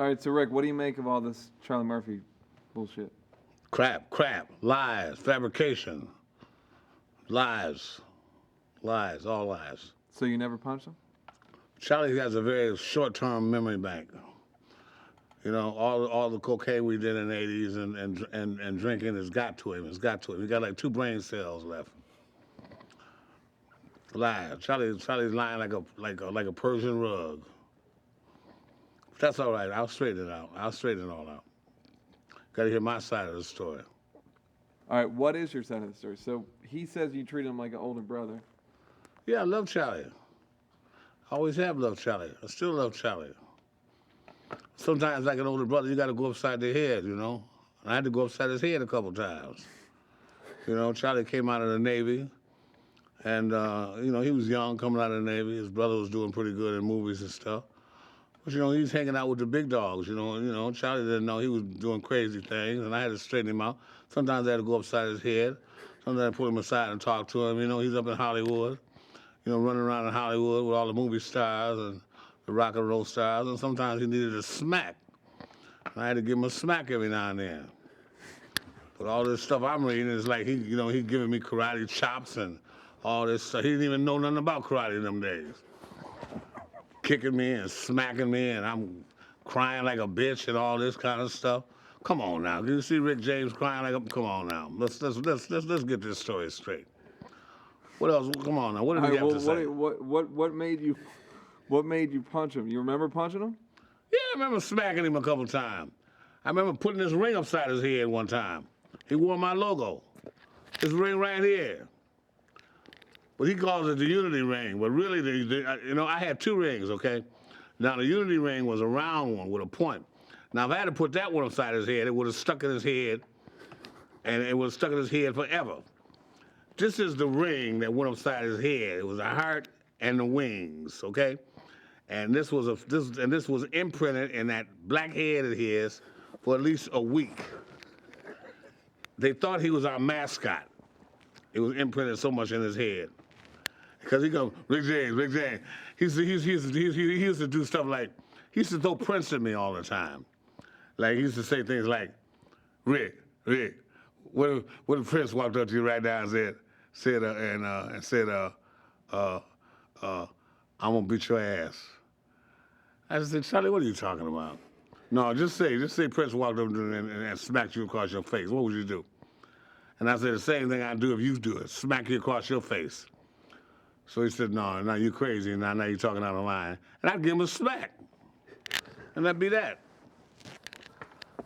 All right, so Rick, what do you make of all this Charlie Murphy bullshit? Crap, lies, fabrication, lies, all lies. So you never punched him? Charlie has a very short-term memory bank. You know, all the cocaine we did in the '80s and drinking has got to him. It's got to him. He got like 2 brain cells left. Lies. Charlie's lying like a Persian rug. That's all right. I'll straighten it out. I'll straighten it all out. Got to hear my side of the story. All right, what is your side of the story? So he says you treat him like an older brother. Yeah, I love Charlie. I always have loved Charlie. I still love Charlie. Sometimes, like an older brother, you got to go upside their head, you know. I had to go upside his head a couple times. You know, Charlie came out of the Navy, and, you know, he was young coming out of the Navy. His brother was doing pretty good in movies and stuff. But, you know, he's hanging out with the big dogs, you know. Charlie didn't know he was doing crazy things, and I had to straighten him out. Sometimes I had to go upside his head. Sometimes I put him aside and talk to him. You know, he's up in Hollywood, you know, running around in Hollywood with all the movie stars and the rock and roll stars, and sometimes he needed a smack. I had to give him a smack every now and then. But all this stuff I'm reading is like he's giving me karate chops and all this stuff. He didn't even know nothing about karate in them days. Kicking me and smacking me, and I'm crying like a bitch and all this kind of stuff. Come on now, you see Rick James crying like a? Come on now, let's get this story straight. What else? Come on now, what did he have to say? What made you punch him? You remember punching him? Yeah, I remember smacking him a couple times. I remember putting this ring upside his head one time. He wore my logo. This ring right here. But he calls it the Unity ring. But really, you know, I had 2 rings, okay? Now, the Unity ring was a round one with a point. Now, if I had to put that one upside his head, it would have stuck in his head, and it would have stuck in his head forever. This is the ring that went upside his head. It was a heart and the wings, okay? And this was imprinted in that black head of his for at least a week. They thought he was our mascot. It was imprinted so much in his head. Because he goes, Rick James. He used to do stuff like, he used to throw Prince at me all the time. Like, he used to say things like, Rick, what if Prince walked up to you right now and said, I'm gonna beat your ass. I said, Charlie, what are you talking about? No, just say Prince walked up and smacked you across your face. What would you do? And I said, the same thing I'd do if you do it, smack you across your face. So he said, no, now you crazy, now you're talking out of line. And I'd give him a smack. And that'd be that.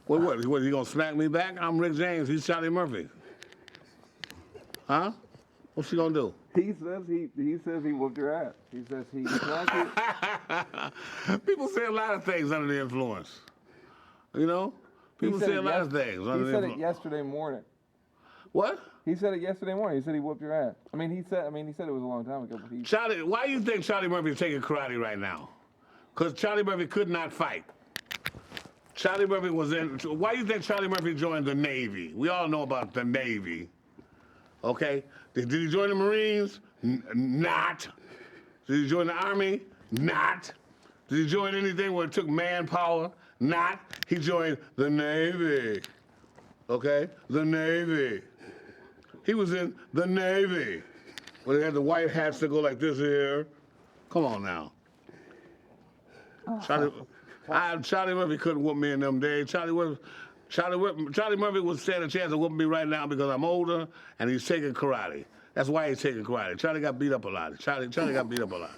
What, he gonna smack me back? I'm Rick James, he's Charlie Murphy. Huh? What's he gonna do? He says he whooped your ass. He says he smacked you. People say a lot of things under the influence. You know? People say a lot of things under the influence. He said it yesterday morning. What? He said it yesterday morning. He said he whooped your ass. He said it was a long time ago. But Charlie, why do you think Charlie Murphy is taking karate right now? Because Charlie Murphy could not fight. Charlie Murphy was in. Why do you think Charlie Murphy joined the Navy? We all know about the Navy. Okay? Did he join the Marines? Not. Did he join the Army? Not. Did he join anything where it took manpower? Not. He joined the Navy. Okay? The Navy. He was in the Navy, where they had the white hats that go like this here. Come on now. Charlie Murphy couldn't whoop me in them days. Charlie Murphy would stand a chance of whooping me right now because I'm older and he's taking karate. That's why he's taking karate. Charlie got beat up a lot. Charlie got beat up a lot.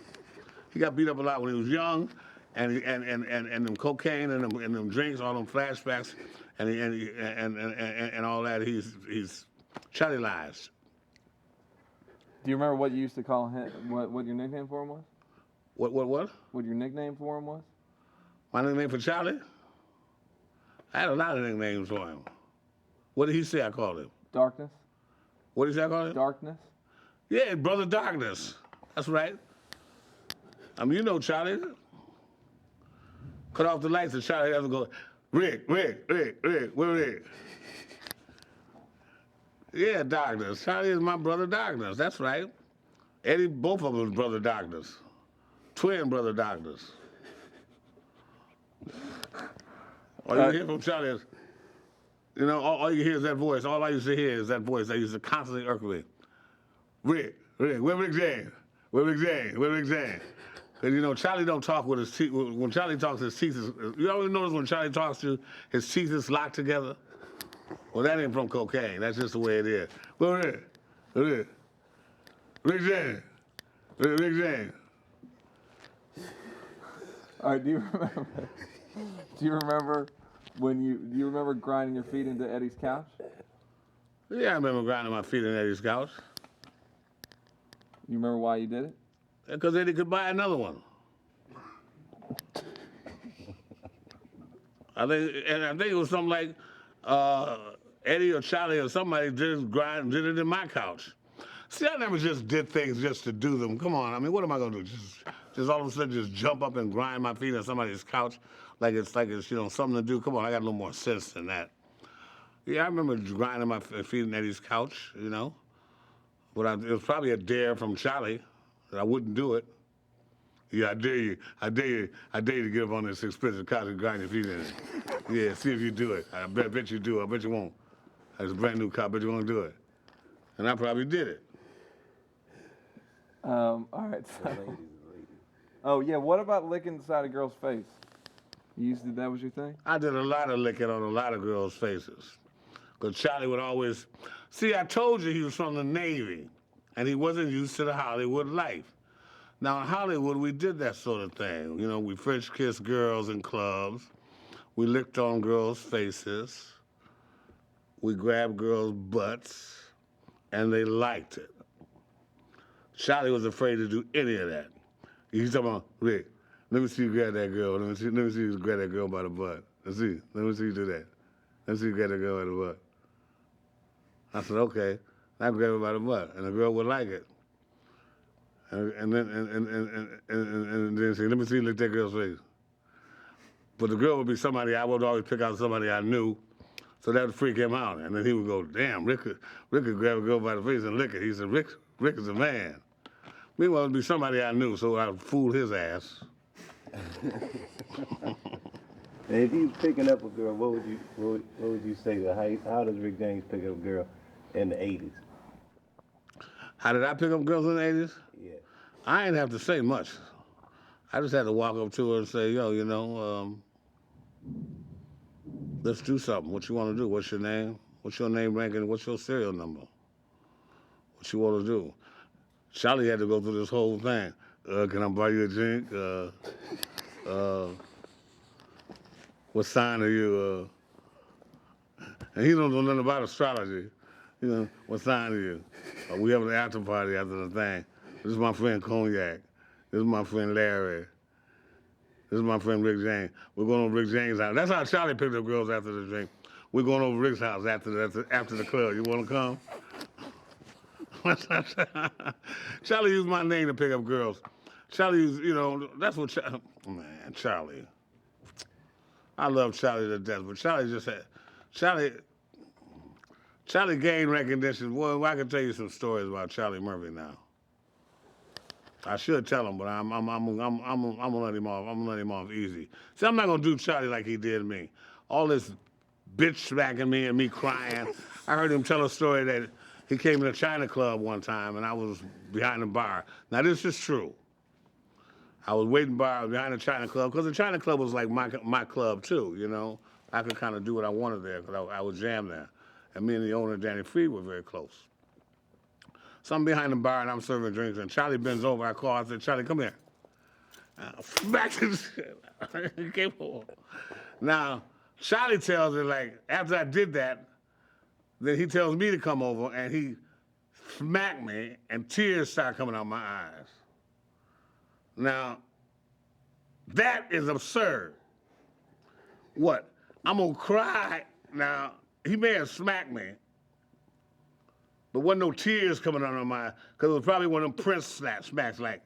He got beat up a lot when he was young, and them cocaine and them drinks, all them flashbacks, and all that. He's Charlie lies. Do you remember what you used to call him? What your nickname for him was? What? What your nickname for him was? My nickname for Charlie? I had a lot of nicknames for him. What did he say I called him? Darkness. What did he say I called him? Darkness. Yeah, Brother Darkness. That's right. You know Charlie. Cut off the lights and Charlie has to go, Rick, where Rick? Yeah, Darkness. Charlie is my brother Darkness. That's right. Eddie, both of them is Brother Darkness. Twin Brother Darkness. All you hear from Charlie is, all you hear is that voice. All I used to hear is that voice that used to constantly irk me. Rick, where Rick James? Where Rick James? Where Rick James? Because, Charlie don't talk with his teeth. When Charlie talks, his teeth is, you always notice when Charlie talks to, his teeth is locked together? Well, that ain't from cocaine. That's just the way it is. Where Rick? Rick James? Rick James? All right, do you remember do you remember grinding your feet into Eddie's couch? Yeah, I remember grinding my feet in Eddie's couch. You remember why you did it? Because Eddie could buy another one. I think it was something like Eddie or Charlie or somebody did it in my couch. See, I never just did things just to do them. Come on, I mean, what am I gonna do? Just all of a sudden just jump up and grind my feet on somebody's couch like it's something to do. Come on, I got a little more sense than that. Yeah, I remember grinding my feet on Eddie's couch, But it was probably a dare from Charlie that I wouldn't do it. Yeah, I dare you to get up on this expensive couch and grind your feet in it. Yeah, see if you do it. I bet you do. I bet you won't. It's a brand new car. I bet you won't do it. And I probably did it. All right. So. Oh yeah, what about licking the side of a girl's face? That was your thing? I did a lot of licking on a lot of girls' faces. Because Charlie would always... See, I told you he was from the Navy, and he wasn't used to the Hollywood life. Now, in Hollywood, we did that sort of thing. We French kissed girls in clubs. We licked on girls' faces. We grabbed girls' butts, and they liked it. Charlie was afraid to do any of that. He's talking about, Rick, let me see you grab that girl. Let me see you grab that girl by the butt. Let me see you do that. Let me see you grab that girl by the butt. I said, okay. I grab her by the butt, and the girl would like it. And then say, let me see you lick that girl's face. But the girl would be somebody, I would always pick out somebody I knew, so that would freak him out. And then he would go, damn, Rick could grab a girl by the face and lick it. He said, Rick is a man. Meanwhile, it would be somebody I knew, so I would fool his ass. And if you picking up a girl, what would you say? How does Rick James pick up a girl in the 80s? How did I pick up girls in the 80s? Yeah. I didn't have to say much. I just had to walk up to her and say, yo, let's do something. What you want to do? What's your name? What's your name ranking? What's your serial number? What you want to do? Charlie had to go through this whole thing. Can I buy you a drink? What sign are you? And he don't know nothing about astrology. What sign are you? We have an after party after the thing. This is my friend Cognac. This is my friend Larry. This is my friend Rick James. We're going over Rick James' house. That's how Charlie picked up girls after the drink. We're going over Rick's house after the club. You want to come? Charlie used my name to pick up girls. Charlie used, that's what Charlie. I love Charlie to death, but Charlie gained recognition. Boy, I can tell you some stories about Charlie Murphy now. I should tell him, but I'm gonna let him off. I'm gonna let him off easy. See, I'm not gonna do Charlie like he did me. All this bitch smacking me and me crying. I heard him tell a story that he came to a China club one time and I was behind the bar. Now this is true. I was waiting behind the China club because the China club was like my club too. I could kind of do what I wanted there because I would jam there. And me and the owner, Danny Freed, were very close. So I'm behind the bar and I'm serving drinks and Charlie bends over. I call, I said, Charlie, come here. Back to the shit. He came over. Now, Charlie tells her, like, after I did that, then he tells me to come over and he smacked me and tears start coming out my eyes. Now, that is absurd. What? I'm gonna cry. Now, he may have smacked me, but wasn't no tears coming out of my eyes, because it was probably one of them Prince smacks like.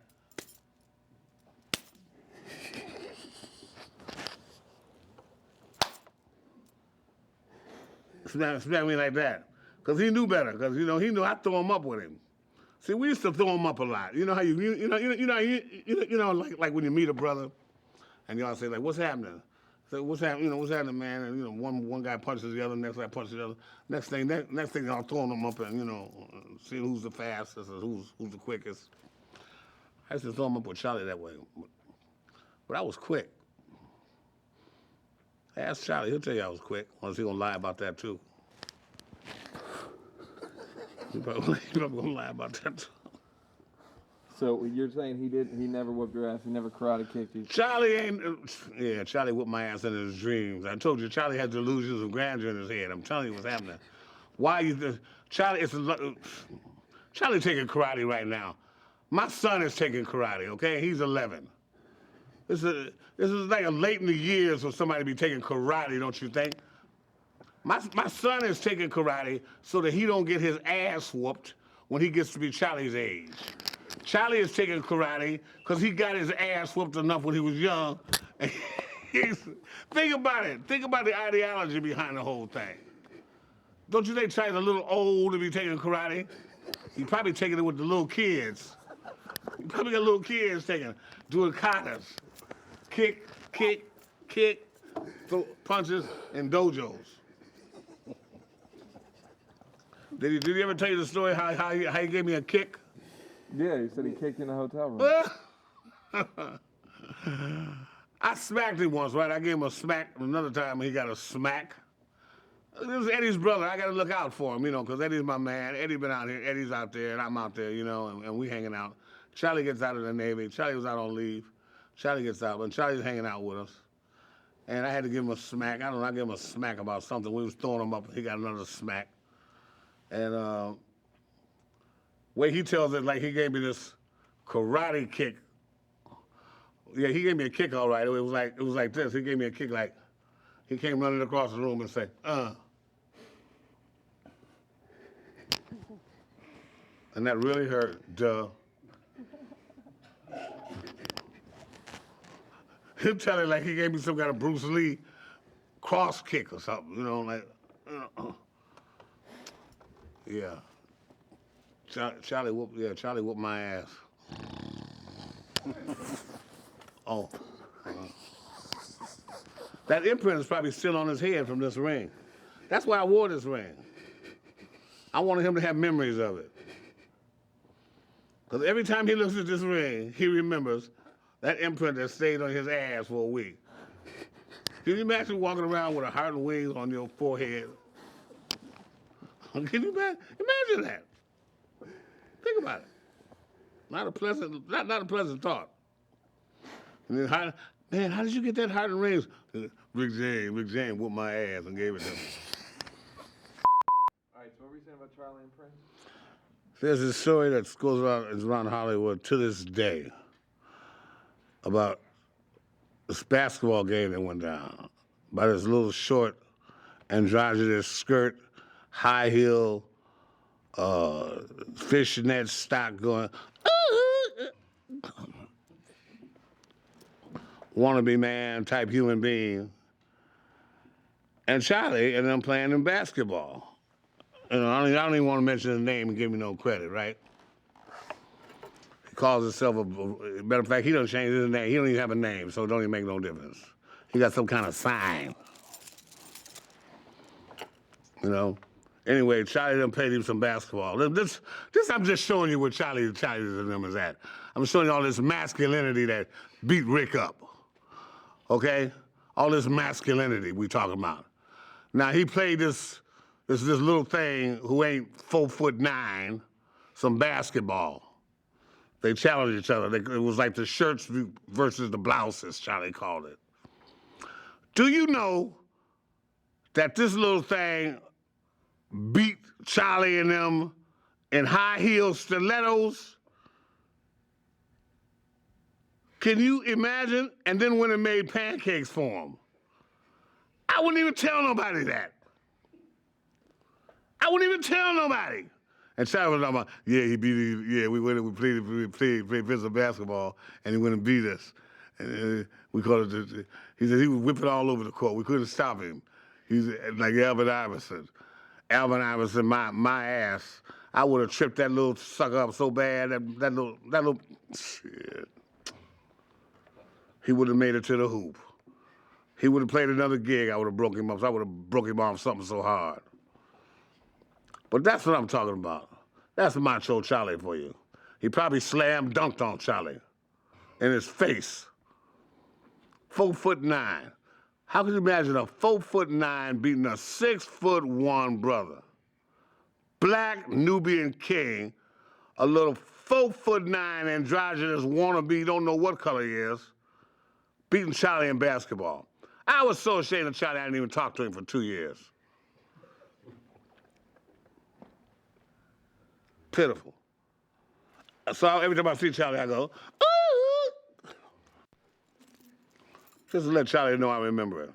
Smack me like that. Because he knew better, because, he knew I'd throw him up with him. See, we used to throw him up a lot. You know how like when you meet a brother and y'all say, like, what's happening? So what's happening? You know, what's happening, man? And one guy punches the other, next guy punches the other. Next thing, I'm throwing them up and seeing who's the fastest and who's the quickest. I used to throw them up with Charlie that way, but I was quick. Ask Charlie, he'll tell you I was quick. Unless he's gonna lie about that too. He's probably gonna lie about that too. So you're saying he never whooped your ass, he never karate kicked you? Charlie ain't, Charlie whooped my ass in his dreams. I told you, Charlie had delusions of grandeur in his head. I'm telling you what's happening. Charlie taking karate right now. My son is taking karate, okay? He's 11. This is like a late in the years for somebody to be taking karate, don't you think? My son is taking karate so that he don't get his ass whooped when he gets to be Charlie's age. Charlie is taking karate because he got his ass whooped enough when he was young. Think about it. Think about the ideology behind the whole thing. Don't you think Charlie's a little old to be taking karate? He's probably taking it with the little kids. You probably got little kids doing katas. Kick, throw punches, and dojos. Did he ever tell you the story how he gave me a kick? Yeah, he said he kicked you in the hotel room. I smacked him once, right? I gave him a smack. Another time he got a smack. This is Eddie's brother. I got to look out for him, because Eddie's my man. Eddie been out here. Eddie's out there, and I'm out there, and we hanging out. Charlie gets out of the Navy. Charlie was out on leave. Charlie gets out, but Charlie's hanging out with us. And I had to give him a smack. I don't know, I gave him a smack about something. We was throwing him up, and he got another smack. And way he tells it, like he gave me this karate kick. Yeah, he gave me a kick all right. It was like this. He gave me a kick like, he came running across the room and said, And that really hurt, duh. He'll tell it like he gave me some kind of Bruce Lee cross kick or something, Yeah. Charlie whooped my ass. Oh. That imprint is probably still on his head from this ring. That's why I wore this ring. I wanted him to have memories of it. Because every time he looks at this ring, he remembers that imprint that stayed on his ass for a week. Can you imagine walking around with a heart and wings on your forehead? Can you imagine that? Think about it. Not a pleasant thought. And then how did you get that heart and rings? Rick James whooped my ass and gave it to me. All right, so what were you saying about Charlie and Prince? There's this story that goes around Hollywood to this day about this basketball game that went down by this little short androgynous skirt, high heel, fishnet stock going, wannabe man type human being, and Charlie and them playing in basketball. I don't even want to mention his name and give me no credit, right? He calls himself matter of fact, he don't change his name. He don't even have a name, so it don't even make no difference. He got some kind of sign. Anyway, Charlie done played him some basketball. This I'm just showing you where Charlie and them is at. I'm showing you all this masculinity that beat Rick up. Okay? All this masculinity we talking about. Now he played this little thing who ain't 4'9", some basketball. They challenged each other. It was like the shirts versus the blouses, Charlie called it. Do you know that this little thing beat Charlie and them in high heel stilettos? Can you imagine? And then went and made pancakes for him. I wouldn't even tell nobody that. I wouldn't even tell nobody. And Charlie was talking about, we played physical basketball, and he went and beat us. And we called it, he said he was whipping all over the court. We couldn't stop him. He's like Alvin Iverson. Alvin Iverson, my ass. I would have tripped that little sucker up so bad, that little, shit. He would have made it to the hoop. He would have played another gig, I would have broke him up. So I would have broke him off something so hard. But that's what I'm talking about. That's Macho Charlie for you. He probably slam dunked on Charlie in his face. 4'9". How could you imagine a 4'9" beating a 6'1" brother? Black Nubian king, a little 4'9" androgynous wannabe, don't know what color he is, beating Charlie in basketball. I was so ashamed of Charlie I didn't even talk to him for 2 years. Pitiful. So every time I see Charlie, I go, ooh. Just to let Charlie know I remember it.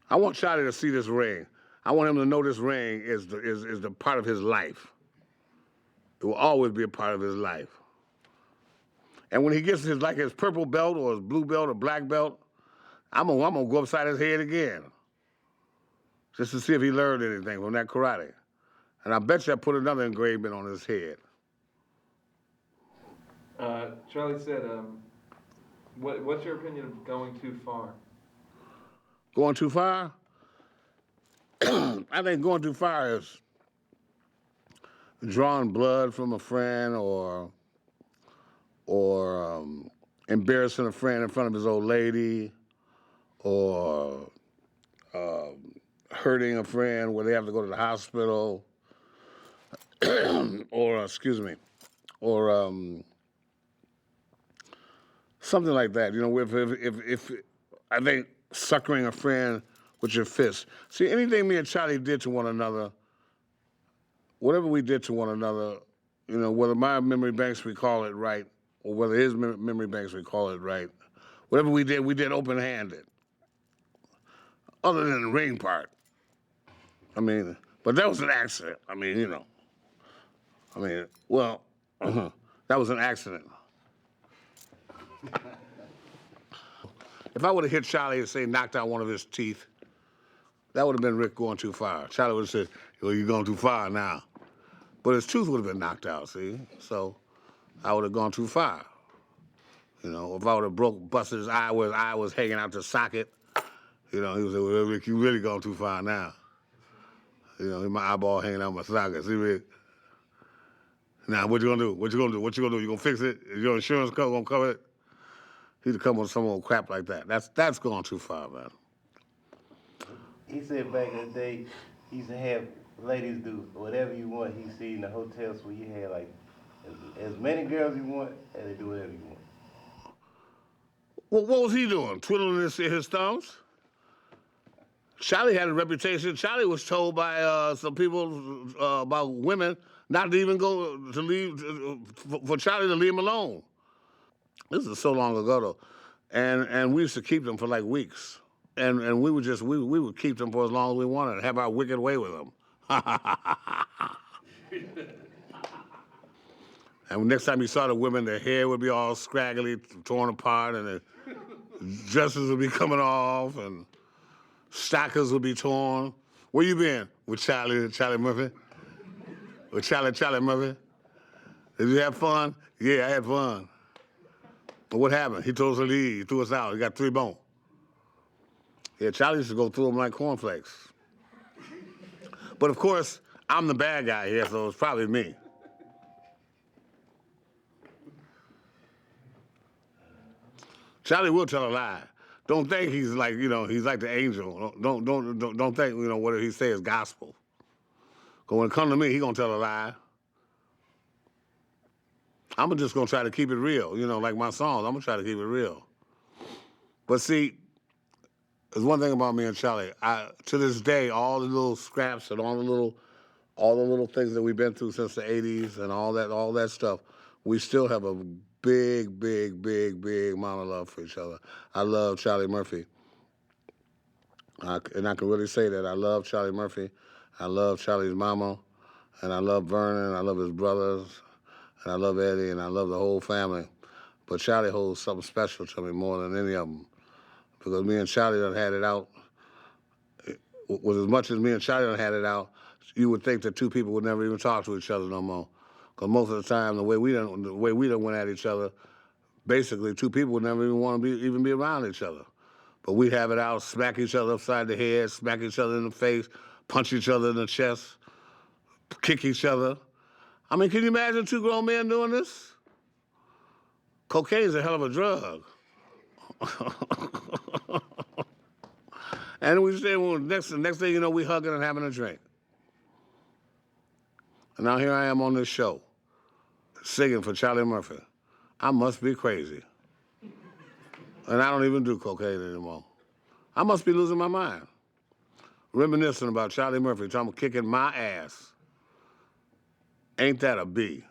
I want Charlie to see this ring. I want him to know this ring is the part of his life. It will always be a part of his life. And when he gets his purple belt or his blue belt or black belt, I'm gonna go upside his head again, just to see if he learned anything from that karate. And I bet you I put another engraving on his head. Charlie said, what's your opinion of going too far? Going too far? I think going too far is drawing blood from a friend or embarrassing a friend in front of his old lady, or hurting a friend where they have to go to the hospital, or something like that. You know, if I think suckering a friend with your fist. See, anything me and Charlie did to one another, whatever we did to one another, you know, whether my memory banks recall it right, or whether his memory banks recall it right, whatever we did open-handed. Other than the ring part. I mean, but that was an accident. I mean, you know. I mean, well, that was an accident. If I would have hit Charlie and say knocked out one of his teeth, that would have been Rick going too far. Charlie would have said, well, you're going too far now. But his tooth would have been knocked out, see? So I would have gone too far. You know, if I would have busted his eye where his eye was hanging out the socket, you know, he would say, well, Rick, you really gone too far now. You know, my eyeball hanging out my socket. See, Rick? Now, what you gonna do? What you gonna do? What you gonna do? You gonna fix it? Is your insurance gonna cover it? He'd come with some old crap like that. That's going too far, man. He said back in the day, he used to have ladies do whatever you want. He see in the hotels where you had like as many girls you want, and they do whatever you want. Well, what was he doing? Twiddling his thumbs? Charlie had a reputation. Charlie was told by some people about women not to even go to leave, for Charlie to leave him alone. This is so long ago though, and we used to keep them for like weeks, and we would keep them for as long as we wanted and have our wicked way with them. And next time you saw the women, their hair would be all scraggly, torn apart, and their dresses would be coming off, and stockings would be torn. Where you been? With Charlie Murphy? With Charlie Murphy? Did you have fun? Yeah, I had fun. But what happened? He told us to leave. He threw us out. He got 3 bones. Yeah, Charlie used to go through them like cornflakes. But of course, I'm the bad guy here, so it's probably me. Charlie will tell a lie. Don't think he's like, you know, he's like the angel. Don't think, you know, what he say is gospel. Because when it comes to me, he gonna tell a lie. I'm just gonna try to keep it real, you know, like my songs. I'm gonna try to keep it real. But see, there's one thing about me and Charlie. To this day, all the little scraps and all the little things that we've been through since the '80s and all that stuff, we still have a big amount of love for each other. I love Charlie Murphy. And I can really say that. I love Charlie Murphy. I love Charlie's mama. And I love Vernon. I love his brothers. And I love Eddie. And I love the whole family. But Charlie holds something special to me more than any of them. Because me and Charlie done had it out. With as much as me and Charlie done had it out, you would think that 2 people would never even talk to each other no more. Because most of the time, the way we done went at each other, basically 2 people would never even want to be around each other. But we'd have it out, smack each other upside the head, smack each other in the face, punch each other in the chest, kick each other. I mean, can you imagine 2 grown men doing this? Cocaine's a hell of a drug. And we say, well, the next thing you know, we hugging and having a drink. And now here I am on this show, singing for Charlie Murphy. I must be crazy. And I don't even do cocaine anymore. I must be losing my mind. Reminiscing about Charlie Murphy talking about kicking my ass. Ain't that a B?